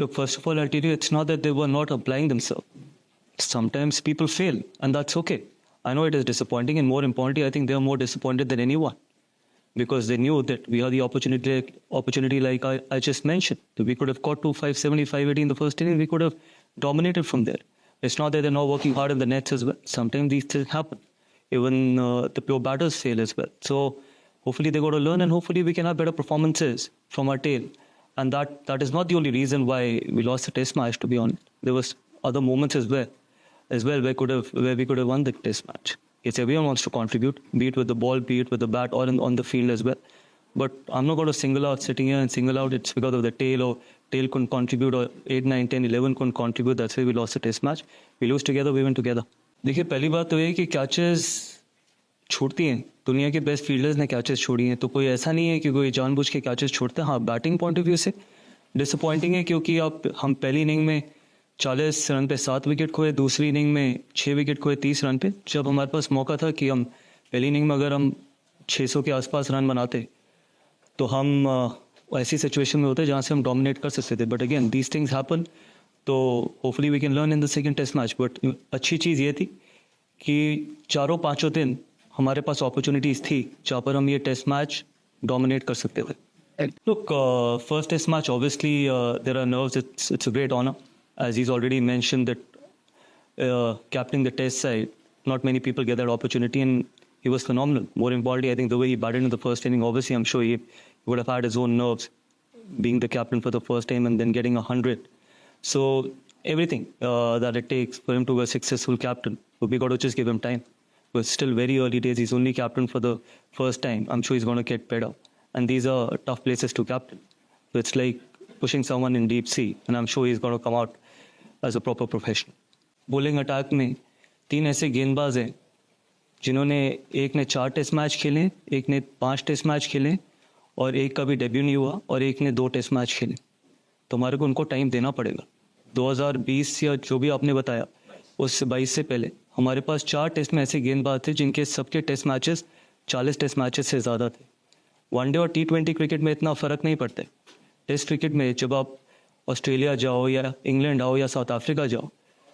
Look, first of all, I'll tell you, it's not that they were not applying themselves. Sometimes people fail, and that's okay. I know it is disappointing, and more importantly, I think they are more disappointed than anyone because they knew that we had the opportunity like I just mentioned. That we could have caught 2-5, 75, 80 in the first inning. We could have dominated from there. It's not that they're not working hard in the nets as well. Sometimes these things happen. Even the pure batters fail as well. So hopefully they got to learn, and hopefully we can have better performances from our tail. And that is not the only reason why we lost the test match, to be honest. There was other moments as well where we could have won the test match. Yes, everyone wants to contribute, be it with the ball, be it with the bat, or on the field as well. But I'm not going to sitting here and single out it's because of the tail, or tail couldn't contribute, or 8, 9, 10, 11 couldn't contribute. That's why we lost the test match. We lose together, we win together. देखिए, पहली बात तो ये कि catches छूटती हैं. दुनिया के बेस्ट फील्डर्स ने कैचेस छोड़ी हैं, तो कोई ऐसा नहीं है कि कोई जानबूझ के कैचेस छोड़ते हैं. हाँ, बैटिंग पॉइंट ऑफ व्यू से डिसअपॉइंटिंग है, क्योंकि हम पहली इनिंग में 40 रन पे 7 विकेट खोए, दूसरी इनिंग में 6 विकेट खोए 30 रन पे. जब हमारे पास मौका था कि हम पहली इनिंग में अगर हम 600 के आसपास रन बनाते तो हम ऐसी सिचुएशन में होते जहाँ से हम डोमिनेट कर सकते थे. But again these things happen, तो hopefully we can learn in the second test match. But अच्छी चीज़ ये थी कि 4-5 दिन हमारे पास अपॉर्चुनिटीज़ थी जहाँ पर हम ये टेस्ट मैच डोमिनेट कर सकते थे. Look, first test match, obviously there are nerves. It's a great honor. As he's already mentioned that captaining the test side, not many people get that opportunity, and he was phenomenal. More importantly, I think the way he batted in the first inning, obviously I'm sure he would have had his own nerves being the captain for the first time and then getting 100. So everything that it takes for him to be a successful captain, we got to just give him time. But still very early days, he's only captain for the first time. I'm sure he's going to get better. And these are tough places to captain. So it's like pushing someone in deep sea, and I'm sure he's going to come out as a proper professional. Bowling attack में 3 ऐसे गेंदबाज हैं जिन्होंने एक ने 4 test match खेले, एक ने 5 टेस्ट मैच खेले, और एक का भी डेब्यू नहीं हुआ, और एक ने 2 टेस्ट मैच खेले. तो हमारे को उनको टाइम देना पड़ेगा. 2020 या जो भी आपने बताया उससे 22 से पहले हमारे पास 4 टेस्ट में ऐसे गेंदबाज थे जिनके सबके टेस्ट मैचेस 40 टेस्ट मैचेस से ज़्यादा थे. वनडे और T20 क्रिकेट में इतना फ़र्क नहीं पड़ता. टेस्ट क्रिकेट में जब आप ऑस्ट्रेलिया जाओ या इंग्लैंड आओ या साउथ अफ्रीका जाओ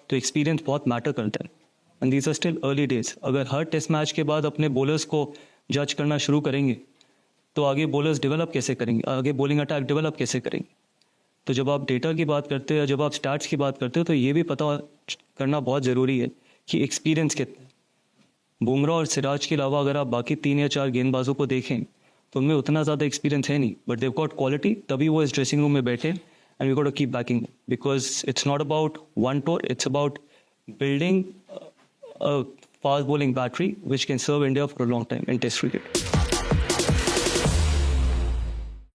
तो एक्सपीरियंस बहुत मैटर करता है. And these are still early days. अगर हर टेस्ट मैच के बाद अपने बॉलर्स को जज करना शुरू करेंगे तो आगे बॉलर्स डेवलप कैसे करेंगे, आगे बॉलिंग अटैक डेवलप कैसे करेंगे. तो जब आप डेटा की बात करते हो या जब आप स्टैट्स की बात करते हो तो ये भी पता करना बहुत ज़रूरी है कि एक्सपीरियंस कितना है. बुमराह और सिराज के अलावा अगर आप बाकी 3 या 4 गेंदबाजों को देखें तो उनमें उतना ज़्यादा एक्सपीरियंस है नहीं, बट देव गॉट क्वालिटी. तभी वो इस ड्रेसिंग रूम में बैठे, and we got to keep backing because it's not about one tour, it's about building a fast bowling battery which can serve India for a long time in Test cricket.